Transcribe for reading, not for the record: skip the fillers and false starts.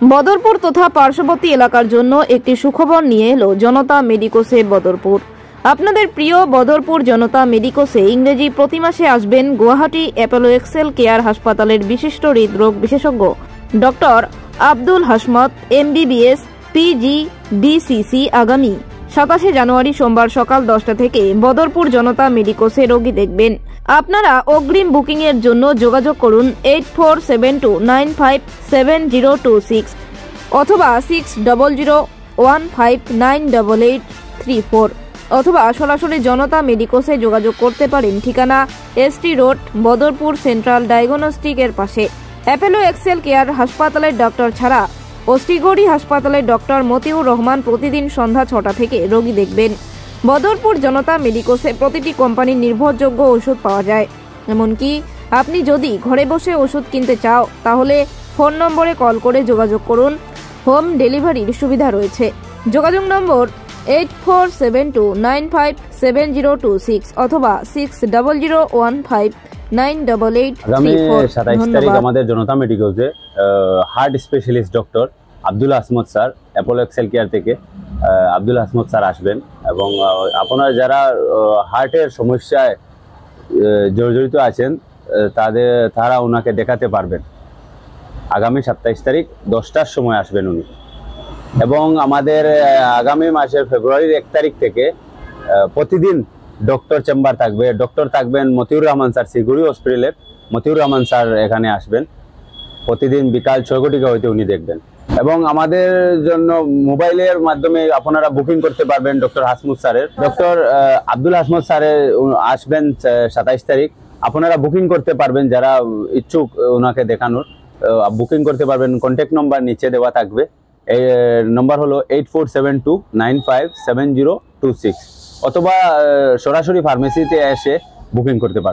বদরপুর তথা পার্শ্ববর্তী এলাকার জন্য একটি সুখবর নিয়ে এলো জনতা মেডিকোসে বদরপুর। আপনাদের প্রিয় বদরপুর জনতা মেডিকোসে ইংরেজি প্রতি মাসে আসবেন গুয়াহাটি অ্যাপোলো এক্সেল কেয়ার হাসপাতালের বিশিষ্ট হৃদরোগ বিশেষজ্ঞ doctor Abdul Hasmat MBBS PG DCC। আগামী 27 জানুয়ারি সোমবার সকাল 10টা থেকে বদরপুর জনতা মেডিকোসে রোগী দেখবেন। আপনারা অগ্রিম বুকিং এর জন্য যোগাযোগ করুন 8472957026 অথবা 6001598834 অথবা সরাসরি জনতা মেডিকোসে যোগাযোগ করতে পারেন। ঠিকানা ST road Badarpur central diagnostic এর পাশে। অ্যাপোলো এক্সেল কেয়ার হাসপাতালের ডক্টর ছাড়া অস্টিগড়ি হাসপাতালের ডক্টর মতিউর রহমান প্রতিদিন সন্ধ্যা 6টা থেকে রোগী দেখবেন। বদরপুর জনতা মেডিকোসে প্রতিটি কোম্পানির নির্ভরযোগ্য ওষুধ পাওয়া যায়। এমনকি আপনি যদি ঘরে বসে ওষুধ কিনতে চাও তাহলে ফোন নম্বরে কল করে যোগাযোগ করুন। হোম ডেলিভারির সুবিধা রয়েছে। যোগাযোগ নম্বর 8472957026 অথবা 6001598834। 27 তারিখ আমাদের জনতা মেডিকোসে heart specialist doctor Abdul Hasmat sir Apollo Excel Care থেকে আব্দুল হাসমত স্যার আসবেন এবং আপনারা যারা হার্টের সমস্যায় জর্জরিত আছেন তারা ওনাকে দেখাতে পারবেন। আগামী 27 তারিখ 10টার সময় আসবেন উনি। এবং আমাদের আগামী মাসের ফেব্রুয়ারির 1 তারিখ থেকে প্রতিদিন ডক্টর চেম্বার থাকবে। ডক্টর থাকবেন মতিউর রহমান স্যার, শিগুড়ি হসপিটালের মতিউর রহমান স্যার এখানে আসবেন। প্রতিদিন বিকাল 6 হইতে উনি দেখবেন। এবং আমাদের জন্য মোবাইলের মাধ্যমে আপনারা বুকিং করতে পারবেন ডক্টর হাসমত স্যারের। ডক্টর আব্দুল হাসমত স্যারের আসবেন 27 তারিখ। আপনারা বুকিং করতে পারবেন, যারা ইচ্ছুক ওনাকে দেখানোর বুকিং করতে পারবেন। কন্ট্যাক্ট নম্বর নিচে দেওয়া থাকবে। এই নম্বর হলো 8472957026 অথবা সরাসরি ফার্মেসিতে এসে বুকিং করতে পারবেন।